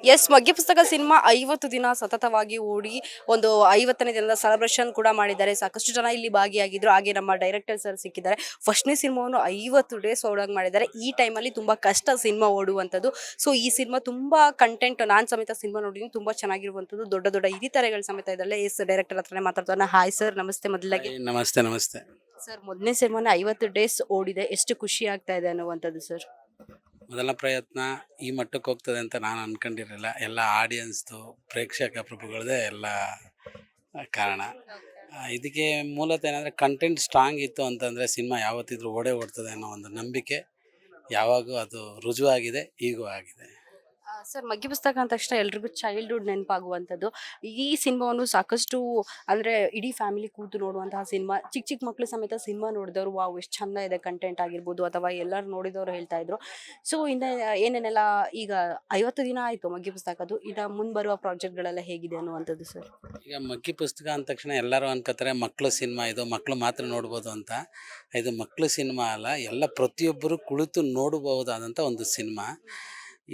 S ಮಗ್ಗಿ ಪುಸ್ತಕ cinema 50 ದಿನ ಸತತವಾಗಿ ಓಡಿ ಒಂದು 50ನೇ ದಿನದ ಸೆಲೆಬ್ರೇಷನ್ ಕೂಡ ಮಾಡಿದ್ದಾರೆ. ಸಾಕಷ್ಟು ಜನ ಇಲ್ಲಿ ಭಾಗಿಯಾಗಿದ್ರು. ಹಾಗೆ ನಮ್ಮ ಡೈರೆಕ್ಟರ್ ಸರ್ ಸಿಕ್ಕಿದ್ದಾರೆ. ಫಸ್ಟ್ನೇ ಸಿನಿಮಾವನ್ನು 50 ಡೇಸ್ ಓಡೋಂಗ್ ಮಾಡಿದ್ದಾರೆ. ಈ ಟೈಮಲ್ಲಿ ತುಂಬಾ ಕಷ್ಟ ಸಿನಿಮಾ ಓಡುವಂಥದ್ದು. ಸೊ ಈ ಸಿನಿಮಾ ತುಂಬಾ ಕಂಟೆಂಟ್ ನಾನ್ ಸಮೇತ ಸಿನಿಮಾ ನೋಡಿದ್ದೀನಿ. ತುಂಬಾ ಚೆನ್ನಾಗಿರುವಂಥದ್ದು. ದೊಡ್ಡ ದೊಡ್ಡ ಹಿರಿತರೆಗಳು ಸಮೇತ ಇದ್ದಾರೆ. ಎಸ್ ಡೈರೆಕ್ಟರ್ ಹತ್ರನೇ ಮಾತಾಡ್ತಾನೆ. ಹಾಯ್ ಸರ್, ನಮಸ್ತೆ. ಮೊದಲಾಗಿ ಹಾಯ್, ನಮಸ್ತೆ ನಮಸ್ತೆ. ಸರ್, ಮೊದಲನೇ ಸಿನಿಮಾನ 50 ಡೇಸ್ ಓಡಿದೆ. ಎಷ್ಟು ಖುಷಿ ಆಗ್ತಾ ಇದೆ ಅನ್ನುವಂಥದ್ದು ಸರ್? ಮೊದಲ ಪ್ರಯತ್ನ ಈ ಮಟ್ಟಕ್ಕೆ ಹೋಗ್ತದೆ ಅಂತ ನಾನು ಅನ್ಕೊಂಡಿರಲಿಲ್ಲ. ಎಲ್ಲ ಆಡಿಯನ್ಸ್ದು, ಪ್ರೇಕ್ಷಕ ಪ್ರಭುಗಳದೇ ಎಲ್ಲ ಕಾರಣ. ಇದಕ್ಕೆ ಮೂಲತಃ ಏನಂದರೆ ಕಂಟೆಂಟ್ ಸ್ಟ್ರಾಂಗ್ ಇತ್ತು ಅಂತಂದರೆ ಸಿನಿಮಾ ಯಾವತ್ತಿದ್ರೂ ಓಡೇ ಓಡ್ತದೆ ಅನ್ನೋ ಒಂದು ನಂಬಿಕೆ ಯಾವಾಗೂ ಅದು ರುಜುವಾಗಿದೆ, ಈಗೂ ಆಗಿದೆ. ಸರ್, ಮಗ್ಗಿ ಪುಸ್ತಕ ಅಂದ ತಕ್ಷಣ ಎಲ್ರಿಗೂ ಚೈಲ್ಡ್ಹುಡ್ ನೆನಪಾಗುವಂಥದ್ದು. ಈ ಸಿನಿಮಾವನ್ನು ಸಾಕಷ್ಟು ಅಂದರೆ ಇಡೀ ಫ್ಯಾಮಿಲಿ ಕೂತು ನೋಡುವಂತಹ ಸಿನಿಮಾ. ಚಿಕ್ಕ ಚಿಕ್ಕ ಮಕ್ಕಳು ಸಮೇತ ಸಿನಿಮಾ ನೋಡಿದವರು ವಾವ್ ಎಷ್ಟು ಚಂದ ಇದೆ ಕಂಟೆಂಟ್ ಆಗಿರ್ಬೋದು, ಅಥವಾ ಎಲ್ಲರೂ ನೋಡಿದವರು ಹೇಳ್ತಾ ಇದ್ರು. ಸೊ ಇನ್ನು ಏನೇನೆಲ್ಲ ಈಗ 50 ದಿನ ಆಯಿತು ಮಗ್ಗಿ ಪುಸ್ತಕದ್ದು. ಇನ್ನು ಮುಂದೆ ಬರುವ ಪ್ರಾಜೆಕ್ಟ್ಗಳೆಲ್ಲ ಹೇಗಿದೆ ಅನ್ನುವಂಥದ್ದು ಸರ್? ಈಗ ಮಗ್ಗಿ ಪುಸ್ತಕ ಅಂದ ತಕ್ಷಣ ಎಲ್ಲರೂ ಅನ್ಕೋತಾರೆ ಮಕ್ಕಳು ಸಿನಿಮಾ, ಇದು ಮಕ್ಕಳು ಮಾತ್ರ ನೋಡ್ಬೋದು ಅಂತ. ಇದು ಮಕ್ಕಳು ಸಿನಿಮಾ ಅಲ್ಲ, ಎಲ್ಲ ಪ್ರತಿಯೊಬ್ಬರು ಕುಳಿತು ನೋಡಬಹುದಾದಂಥ ಒಂದು ಸಿನಿಮಾ.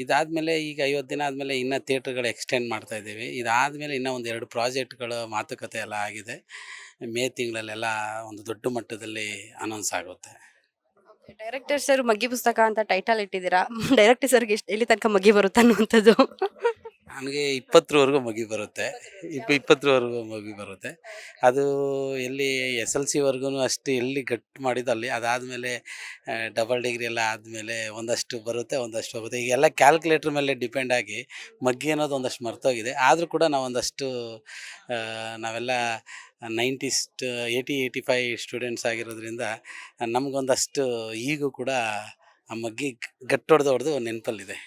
ಇದಾದಮೇಲೆ ಈಗ 50 ದಿನ ಆದಮೇಲೆ ಇನ್ನೂ ಥಿಯೇಟ್ರ್ಗಳು ಎಕ್ಸ್ಟೆಂಡ್ ಮಾಡ್ತಾ ಇದ್ದೀವಿ. ಇದಾದಮೇಲೆ ಇನ್ನೂ ಒಂದು 2 ಪ್ರಾಜೆಕ್ಟ್ಗಳ ಮಾತುಕತೆ ಎಲ್ಲ ಆಗಿದೆ. ಮೇ ತಿಂಗಳಲ್ಲೆಲ್ಲ ಒಂದು ದೊಡ್ಡ ಮಟ್ಟದಲ್ಲಿ ಅನೌನ್ಸ್ ಆಗುತ್ತೆ. ಡೈರೆಕ್ಟರ್ ಸರ್ ಮಗ್ಗಿ ಪುಸ್ತಕ ಅಂತ ಟೈಟಲ್ ಇಟ್ಟಿದ್ದೀರಾ. ಡೈರೆಕ್ಟರ್ ಸರ್ಗೆ ಎಷ್ಟು ಎಲ್ಲಿ ತನಕ ಮಗ್ಗಿ ಬರುತ್ತೆ ಅನ್ನುವಂಥದ್ದು? ನನಗೆ 20ರವರೆಗೂ ಮುಗಿ ಬರುತ್ತೆ. 20ರವರೆಗೂ ಮುಗಿ ಬರುತ್ತೆ. ಅದು ಎಲ್ಲಿ SLCವರೆಗೂ ಅಷ್ಟು ಎಲ್ಲಿ ಗಟ್ಟು ಮಾಡಿದ್ದು ಅಲ್ಲಿ. ಅದಾದಮೇಲೆ ಡಬಲ್ ಡಿಗ್ರಿ ಎಲ್ಲ ಆದಮೇಲೆ ಒಂದಷ್ಟು ಬರುತ್ತೆ, ಒಂದಷ್ಟು ಹೋಗುತ್ತೆ. ಈಗೆಲ್ಲ ಕ್ಯಾಲ್ಕುಲೇಟ್ರ್ ಮೇಲೆ ಡಿಪೆಂಡ್ ಆಗಿ ಮಗ್ಗಿ ಅನ್ನೋದು ಒಂದಷ್ಟು ಮರ್ತೋಗಿದೆ. ಆದರೂ ಕೂಡ ನಾವು ಒಂದಷ್ಟು ನಾವೆಲ್ಲ 90s 85 ಸ್ಟೂಡೆಂಟ್ಸ್ ಆಗಿರೋದ್ರಿಂದ ನಮಗೊಂದಷ್ಟು ಈಗೂ ಕೂಡ ಆ ಮಗ್ಗಿ ಗಟ್ಟೊಡೆದು ನೆನಪಲ್ಲಿದೆ.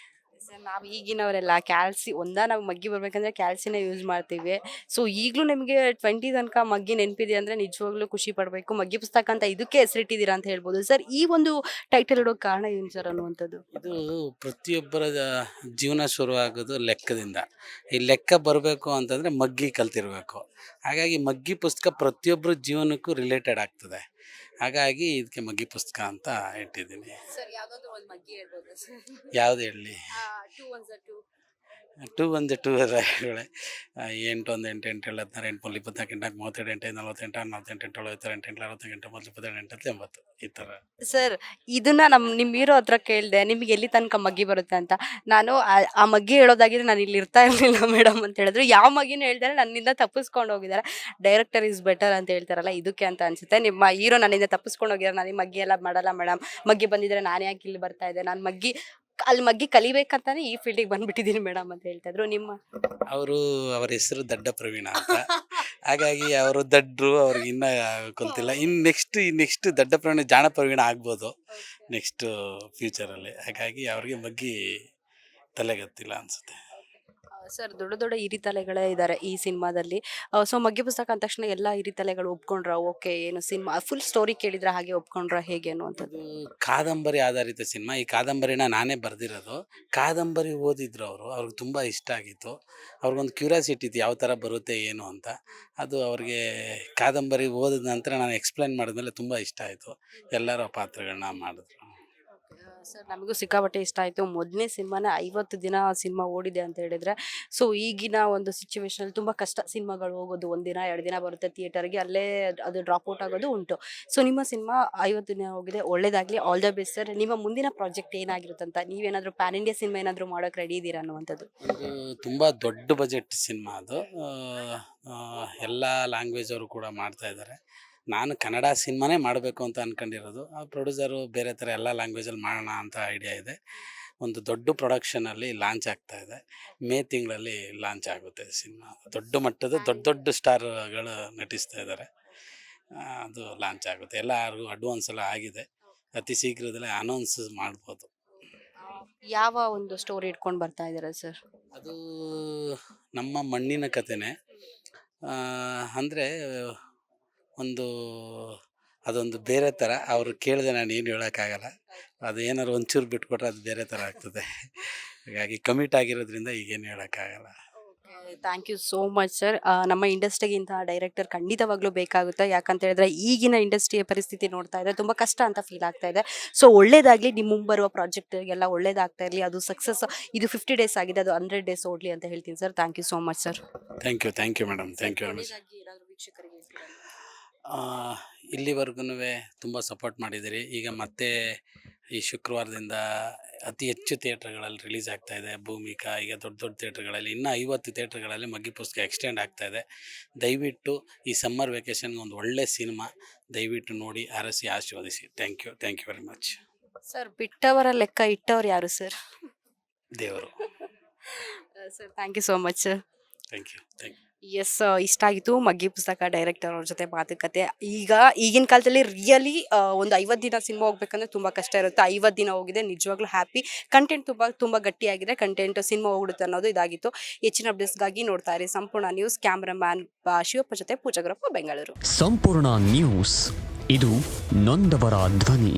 ಸರ್, ನಾವು ಈಗಿನವರೆಲ್ಲ ನಾವು ಮಗ್ಗಿ ಬರ್ಬೇಕಂದ್ರೆ ಕ್ಯಾಲ್ಸಿನೇ ಯೂಸ್ ಮಾಡ್ತೀವಿ. ಸೊ ಈಗಲೂ ನಿಮಗೆ 20 ತನಕ ಮಗ್ಗಿ ನೆನಪಿದೆ ಅಂದರೆ ನಿಜವಾಗ್ಲೂ ಖುಷಿ ಪಡಬೇಕು. ಮಗ್ಗಿ ಪುಸ್ತಕ ಅಂತ ಇದಕ್ಕೆ ಹೆಸರಿಟ್ಟಿದ್ದೀರಾ ಅಂತ ಹೇಳ್ಬೋದು. ಸರ್, ಈ ಒಂದು ಟೈಟಲ್ ಇಡೋ ಕಾರಣ ಏನು ಸರ್ ಅನ್ನುವಂಥದ್ದು? ಇದು ಪ್ರತಿಯೊಬ್ಬರ ಜೀವನ ಶುರುವಾಗೋದು ಲೆಕ್ಕದಿಂದ. ಈ ಲೆಕ್ಕ ಬರಬೇಕು ಅಂತಂದರೆ ಮಗ್ಗಿ ಕಲ್ತಿರಬೇಕು. ಹಾಗಾಗಿ ಮಗ್ಗಿ ಪುಸ್ತಕ ಪ್ರತಿಯೊಬ್ಬರ ಜೀವನಕ್ಕೂ ರಿಲೇಟೆಡ್ ಆಗ್ತದೆ. ಹಾಗಾಗಿ ಇದಕ್ಕೆ ಮಗ್ಗಿ ಪುಸ್ತಕ ಅಂತ ಇಟ್ಟಿದ್ದೀನಿ. ಸರ್, ಯಾವುದಾದ್ರೂ ಒಂದು ಮಗ್ಗಿ ಹೇಳ್ಬೋದಾ ಸರ್? ಯಾವ್ದು ಹೇಳಲಿ? 2 1 2. 2 1 2 ಹೇಳೆ. 8 1 8 8 7 16 8 3 24 8 32 8 48 48 48 48 48 28 80 ಈ ಥರ. ಸರ್, ಇದನ್ನ ನಿಮ್ಮ ಹೀರೋ ಹತ್ರ ಕೇಳಿದೆ, ನಿಮಗೆ ಎಲ್ಲಿ ತನಕ ಮಗ್ಗಿ ಬರುತ್ತೆ ಅಂತ. ನಾನು ಆ ಮಗ್ಗಿ ಹೇಳೋದಾಗಿದ್ರೆ ನಾನು ಇಲ್ಲಿ ಇರ್ತಾ ಇರಲಿಲ್ಲ ಮೇಡಮ್ ಅಂತ ಹೇಳಿದ್ರು. ಯಾವ ಮಗ್ಗಿನೂ ಹೇಳ್ತಾರೆ ನನ್ನಿಂದ ತಪ್ಪಿಸ್ಕೊಂಡು ಹೋಗಿದ್ದಾರೆ. ಡೈರೆಕ್ಟರ್ ಈಸ್ ಬೆಟರ್ ಅಂತ ಹೇಳ್ತಾರಲ್ಲ, ಇದಕ್ಕೆ ಅಂತ ಅನ್ಸುತ್ತೆ. ನಿಮ್ಮ ಹೀರೋ ನನ್ನಿಂದ ತಪ್ಪಿಸ್ಕೊಂಡು ಹೋಗಿದ್ದಾರೆ. ನಾನು ಈ ಮಗ್ಗಿ ಎಲ್ಲ ಮಾಡಲ್ಲ ಮೇಡಮ್. ಮಗ್ಗಿ ಬಂದಿದ್ರೆ ನಾನು ಯಾಕೆ ಇಲ್ಲಿ ಬರ್ತಾ ಇದ್ದೆ, ನಾನು ಅಲ್ಲಿ ಮಗ್ಗಿ ಕಲಿಬೇಕಂತಾನೆ ಈ ಫೀಲ್ಡಿಗೆ ಬಂದ್ಬಿಟ್ಟಿದ್ದೀನಿ ಮೇಡಮ್ ಅಂತ ಹೇಳ್ತಾ ಇದ್ರು. ಅವ್ರ ಹೆಸರು ದಡ್ಡ ಪ್ರವೀಣ ಅಂತ. ಹಾಗಾಗಿ ಅವರು ದಡ್ಡರು, ಅವ್ರಿಗೆ ಇನ್ನೂ ಗೊತ್ತಿಲ್ಲ. ನೆಕ್ಸ್ಟ್ ದಡ್ಡ ಪ್ರವೀಣ ಜಾಣ ಪ್ರವೀಣ ಆಗ್ಬೋದು ನೆಕ್ಸ್ಟ್ ಫ್ಯೂಚರಲ್ಲಿ. ಹಾಗಾಗಿ ಅವ್ರಿಗೆ ಮಗ್ಗಿ ತಲೆಗೊತ್ತಿಲ್ಲ ಅನಿಸುತ್ತೆ. ಸರ್, ದೊಡ್ಡ ದೊಡ್ಡ ಹಿರಿತಲೆಗಳೇ ಇದ್ದಾರೆ ಈ ಸಿನಿಮಾದಲ್ಲಿ. ಸೊ ಮಗ್ಗಿ ಪುಸ್ತಕ ಅಂದ ತಕ್ಷಣ ಎಲ್ಲ ಹಿರಿತಲೆಗಳು ಒಪ್ಕೊಂಡ್ರ? ಓಕೆ, ಏನು ಸಿನಿಮಾ ಫುಲ್ ಸ್ಟೋರಿ ಕೇಳಿದ್ರೆ ಹಾಗೆ ಒಪ್ಕೊಂಡ್ರ, ಹೇಗೆ ಅನ್ನುವಂಥದ್ದು? ಕಾದಂಬರಿ ಆಧಾರಿತ ಸಿನಿಮಾ. ಈ ಕಾದಂಬರಿನ ನಾನೇ ಬರೆದಿರೋದು. ಕಾದಂಬರಿ ಓದಿದ್ರು ಅವ್ರಿಗೆ ತುಂಬ ಇಷ್ಟ ಆಗಿತ್ತು. ಅವ್ರಿಗೊಂದು ಕ್ಯೂರಿಯಾಸಿಟಿ ಇತ್ತು ಯಾವ ಥರ ಬರುತ್ತೆ ಏನು ಅಂತ. ಅದು ಅವ್ರಿಗೆ ಕಾದಂಬರಿ ಓದಿದ ನಂತರ ನಾನು ಎಕ್ಸ್ಪ್ಲೈನ್ ಮಾಡಿದ್ಮೇಲೆ ತುಂಬ ಇಷ್ಟ ಆಯಿತು. ಎಲ್ಲರೂ ಆ ಪಾತ್ರಗಳನ್ನ ಮಾಡಿದ್ರು. ಸರ್, ನಮಗೂ ಸಿಕ್ಕಾಪಟ್ಟೆ ಇಷ್ಟ ಆಯಿತು. ಮೊದಲನೇ ಸಿನಿಮಾನೇ 50 ದಿನ ಸಿನಿಮಾ ಓಡಿದೆ ಅಂತ ಹೇಳಿದ್ರೆ, ಸೊ ಈಗಿನ ಒಂದು ಸಿಚುವೇಶನಲ್ಲಿ ತುಂಬ ಕಷ್ಟ ಸಿನಿಮಾಗಳು ಹೋಗೋದು. 1 ದಿನ 2 ದಿನ ಬರುತ್ತೆ ಥಿಯೇಟರ್ಗೆ, ಅಲ್ಲೇ ಅದು ಡ್ರಾಪ್ ಔಟ್ ಆಗೋದು ಉಂಟು. ಸೊ ನಿಮ್ಮ ಸಿನಿಮಾ 50 ದಿನ ಹೋಗಿದೆ, ಒಳ್ಳೇದಾಗಲಿ, ಆಲ್ ದ ಬೆಸ್ಟ್ ಸರ್. ನಿಮ್ಮ ಮುಂದಿನ ಪ್ರಾಜೆಕ್ಟ್ ಏನಾಗಿರುತ್ತಂತ, ನೀವೇನಾದರೂ ಪ್ಯಾನ್ ಇಂಡಿಯಾ ಸಿನಿಮಾ ಏನಾದರೂ ಮಾಡೋಕ್ಕೆ ರೆಡಿ ಇದ್ದೀರಾ ಅನ್ನುವಂಥದ್ದು? ಒಂದು ತುಂಬ ದೊಡ್ಡ ಬಜೆಟ್ ಸಿನಿಮಾ ಅದು. ಎಲ್ಲ ಲ್ಯಾಂಗ್ವೇಜ್ ಅವರು ಕೂಡ ಮಾಡ್ತಾ ಇದ್ದಾರೆ. ನಾನು ಕನ್ನಡ ಸಿನಿಮಾನೇ ಮಾಡಬೇಕು ಅಂತ ಅಂದ್ಕೊಂಡಿರೋದು. ಆ ಪ್ರೊಡ್ಯೂಸರು ಬೇರೆ ಥರ ಎಲ್ಲ ಲ್ಯಾಂಗ್ವೇಜಲ್ಲಿ ಮಾಡೋಣ ಅಂತ ಐಡಿಯಾ ಇದೆ. ಒಂದು ದೊಡ್ಡ ಪ್ರೊಡಕ್ಷನಲ್ಲಿ ಲಾಂಚ್ ಆಗ್ತಾ ಇದೆ. ಮೇ ತಿಂಗಳಲ್ಲಿ ಲಾಂಚ್ ಆಗುತ್ತೆ ಸಿನಿಮಾ. ದೊಡ್ಡ ಮಟ್ಟದ ದೊಡ್ಡ ಸ್ಟಾರ್ಗಳು ನಟಿಸ್ತಾ ಇದ್ದಾರೆ. ಅದು ಲಾಂಚ್ ಆಗುತ್ತೆ. ಎಲ್ಲರಿಗೂ ಅಡ್ವಾನ್ಸ್ ಎಲ್ಲ ಆಗಿದೆ. ಅತಿ ಶೀಘ್ರದಲ್ಲೇ ಅನೌನ್ಸ್ ಮಾಡ್ಬೋದು. ಯಾವ ಒಂದು ಸ್ಟೋರಿ ಇಟ್ಕೊಂಡು ಬರ್ತಾ ಇದ್ದೀರಾ ಸರ್? ಅದು ನಮ್ಮ ಮಣ್ಣಿನ ಕಥೆನೇ. ಅಂದರೆ ಒಂದು ಅದೊಂದು ಬೇರೆ ಥರ. ಅವರು ಕೇಳಿದೆ ನಾನು ಏನು ಹೇಳೋಕ್ಕಾಗಲ್ಲ. ಅದು ಏನಾದ್ರು ಒಂಚೂರು ಬಿಟ್ಕೊಟ್ರೆ ಅದು ಬೇರೆ ಥರ ಆಗ್ತದೆ. ಹಾಗಾಗಿ ಕಮಿಟ್ ಆಗಿರೋದ್ರಿಂದ ಈಗೇನು ಹೇಳೋಕ್ಕಾಗಲ್ಲ. Thank you so much sir. ನಮ್ಮ ಇಂಡಸ್ಟ್ರಿಗೆ ಇಂತಹ ಡೈರೆಕ್ಟರ್ ಖಂಡಿತವಾಗ್ಲೂ ಬೇಕಾಗುತ್ತೆ. ಯಾಕಂತ ಹೇಳಿದ್ರೆ ಈಗಿನ ಇಂಡಸ್ಟ್ರಿಯ ಪರಿಸ್ಥಿತಿ ನೋಡ್ತಾ ಇದ್ರೆ ತುಂಬ ಕಷ್ಟ ಅಂತ ಫೀಲ್ ಆಗ್ತಾ ಇದೆ. ಸೊ ಒಳ್ಳೇದಾಗಲಿ, ನಿಮ್ಮ ಮುಂಬರುವ ಪ್ರಾಜೆಕ್ಟ್ಗೆಲ್ಲ ಒಳ್ಳೇದಾಗ್ತಾ ಇರಲಿ, ಅದು ಸಕ್ಸಸ್. ಇದು 50 ಡೇಸ್ ಆಗಿದೆ, ಅದು 100 ಡೇಸ್ ಓಡಲಿ ಅಂತ ಹೇಳ್ತೀನಿ ಸರ್. Thank you so much sir. Thank you madam, thank you very much. ಇಲ್ಲಿವರೆಗೂ ತುಂಬ ಸಪೋರ್ಟ್ ಮಾಡಿದ್ದೀರಿ. ಈಗ ಮತ್ತೆ ಈ ಶುಕ್ರವಾರದಿಂದ ಅತಿ ಹೆಚ್ಚು ಥಿಯೇಟ್ರ್ಗಳಲ್ಲಿ ರಿಲೀಸ್ ಆಗ್ತಾಯಿದೆ ಭೂಮಿಕಾ. ಈಗ ದೊಡ್ಡ ದೊಡ್ಡ ಥಿಯೇಟ್ರ್ಗಳಲ್ಲಿ ಇನ್ನೂ 50 ಥಿಯೇಟ್ರ್ಗಳಲ್ಲಿ ಮಗ್ಗಿ ಪುಸ್ತಕ ಎಕ್ಸ್ಟೆಂಡ್ ಆಗ್ತಾಯಿದೆ. ದಯವಿಟ್ಟು ಈ ಸಮ್ಮರ್ ವೆಕೇಷನ್ಗೆ ಒಂದು ಒಳ್ಳೆ ಸಿನಿಮಾ ದಯವಿಟ್ಟು ನೋಡಿ ಆರಸಿ ಆಶೀರ್ವದಿಸಿ. Thank you very much. Sir, ಬಿಟ್ಟವರ ಲೆಕ್ಕ ಇಟ್ಟವ್ರು ಯಾರು ಸರ್? ದೇವರು. Sir, thank you so much sir. Thank you. Yes, ಇಷ್ಟ ಆಗಿತ್ತು ಮಗ್ಗಿ ಪುಸ್ತಕ ಡೈರೆಕ್ಟರ್ ಅವ್ರ ಜೊತೆ ಮಾತುಕತೆ. ಈಗಿನ ಕಾಲದಲ್ಲಿ ರಿಯಲಿ ಒಂದು 50 ದಿನ ಸಿನಿಮಾ ಹೋಗ್ಬೇಕಂದ್ರೆ ತುಂಬ ಕಷ್ಟ ಇರುತ್ತೆ. 50 ದಿನ ಹೋಗಿದೆ, ನಿಜವಾಗ್ಲೂ ಹ್ಯಾಪಿ. ಕಂಟೆಂಟ್ ತುಂಬ ಗಟ್ಟಿಯಾಗಿದೆ. ಕಂಟೆಂಟ್ ಸಿನಿಮಾ ಹೋಗ್ಬಿಡುತ್ತೆ ಅನ್ನೋದು ಇದಾಗಿತ್ತು. ಹೆಚ್ಚಿನ ಅಪ್ಡೇಟ್ಸ್ಗಾಗಿ ನೋಡ್ತಾ ಇರಿ ಸಂಪೂರ್ಣ ನ್ಯೂಸ್. ಕ್ಯಾಮ್ರಾಮ್ಯಾನ್ ಶಿವಪ್ಪ ಜೊತೆ ಪೂಜಾಗ್ರಪ್ಪ, ಬೆಂಗಳೂರು. ಸಂಪೂರ್ಣ ನ್ಯೂಸ್, ಇದು ನೊಂದವರ ಧ್ವನಿ.